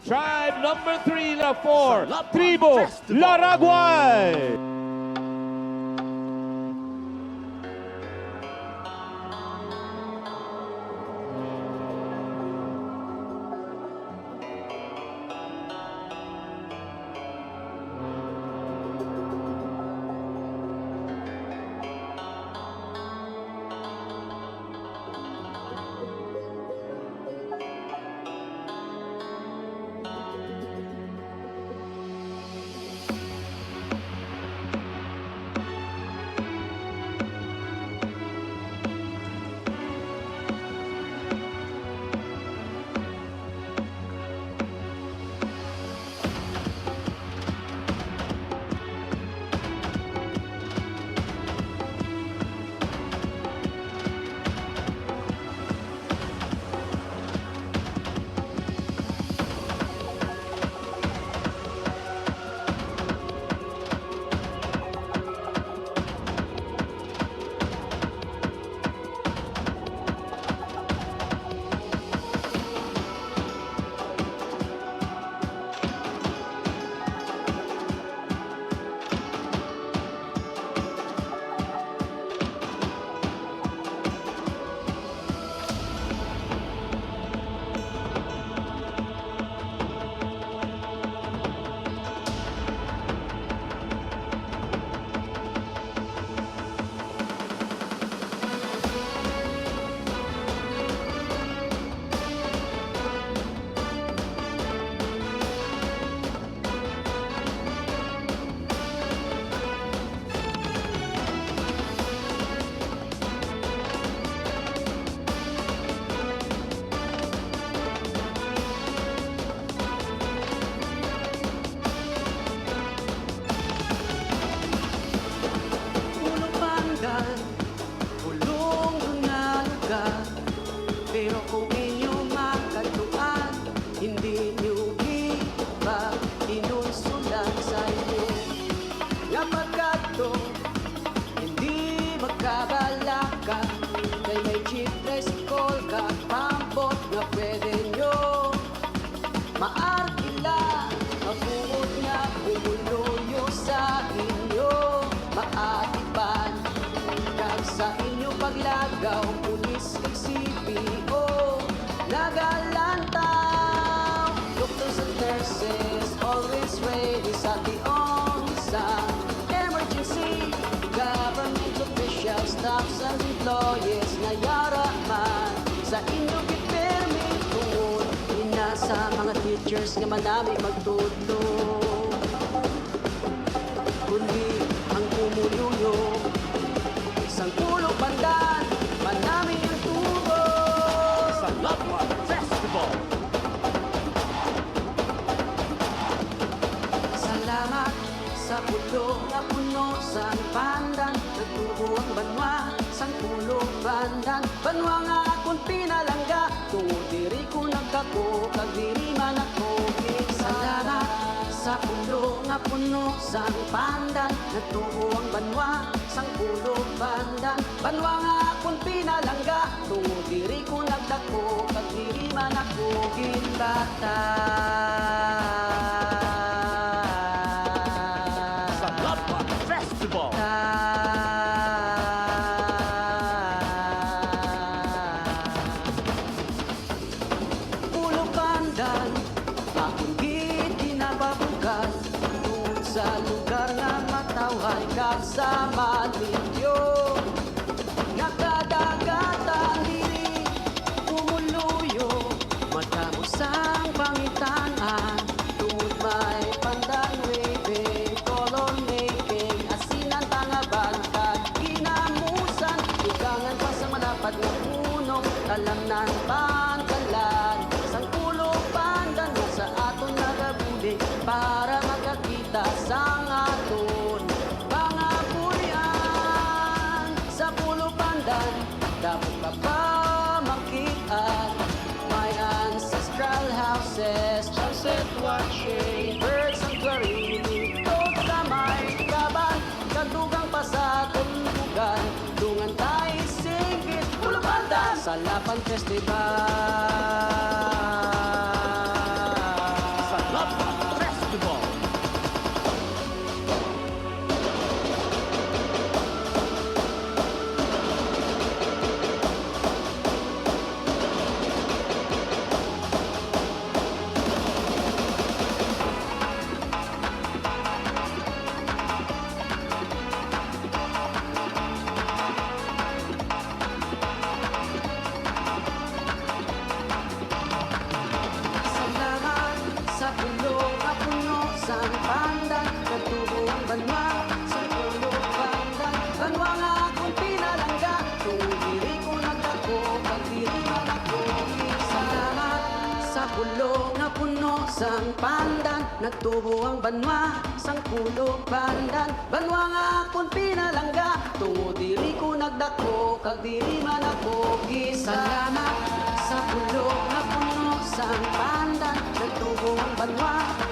Tribe number 3 na 4, Tribo Laraguay. Pero kung inyo makatuan, hindi nyo iba inunsulan sa inyo. Kapag ito, hindi magkabalaka, kay may chief rescol ka, pambot na pwede nyo. Maarkila, mabuot nga, bumuloyo sa inyo. Maatipan, kag sa inyo paglagaw, pulis kag CPO. Nagalantaw, doctors and nurses, always ready sa tiong isang emergency. Government officials, staffs and employees, nayaraman sa inyo gipermit tungod. Inasa mga teachers nga manami magtudlo, kundi ang umuluyo isang pulo pandan, manami ang tubo Sa Latwa Festival. Salamat sa pulo nga puno sa pandan, nagtubo ang banwa sang pulo pandan. Banwa nga akong pinalangga, tungod diri ko nagkako, kag diri man ako salamat sa pulo nga puno sa pandan, nagtubo ang banwa sang pulo pandan. Banwa nga akong pinalangga, tungod diri ko nagdako, kag diri man ako ginbata. Sa Latwa Festival. Pulo pandan, akong gitinababukan, tungod sa lugar nga matawhay kag sa malilyo. Nakadagatan diri, umuluyo, matamusang pangitaan, tungod may pandan waving, color making, asinan tangaban, kag ginamusan, ikangan pa sa malapad nga punong, talamnan pangkalan, sang pulo pandan nga sa aton nagabuli, para makakita sang aton mga bulian. Sa pulo pandan, dapat ka pa makitaan, may ancestral houses, sunset watching, bird sanctuary, dito sa may kaban, kadugang pa sa tulugan, dungan tayo singit, pulo pandan sa Lapan Festival. sang pandan, nagtubo ang banwa, sang pulo pandan, banwa nga akong pinalangga, kung diri ko nagdako, pag diri man ako, salamat sa pulo nga puno, sang pandan, nagtubo ang banwa, sang pulo pandan, banwa nga akong pinalangga, tungo diri ko nagdako, kag diri man ako salamat sa pulo nga puno, sang pandan, nagtubo ang banwa,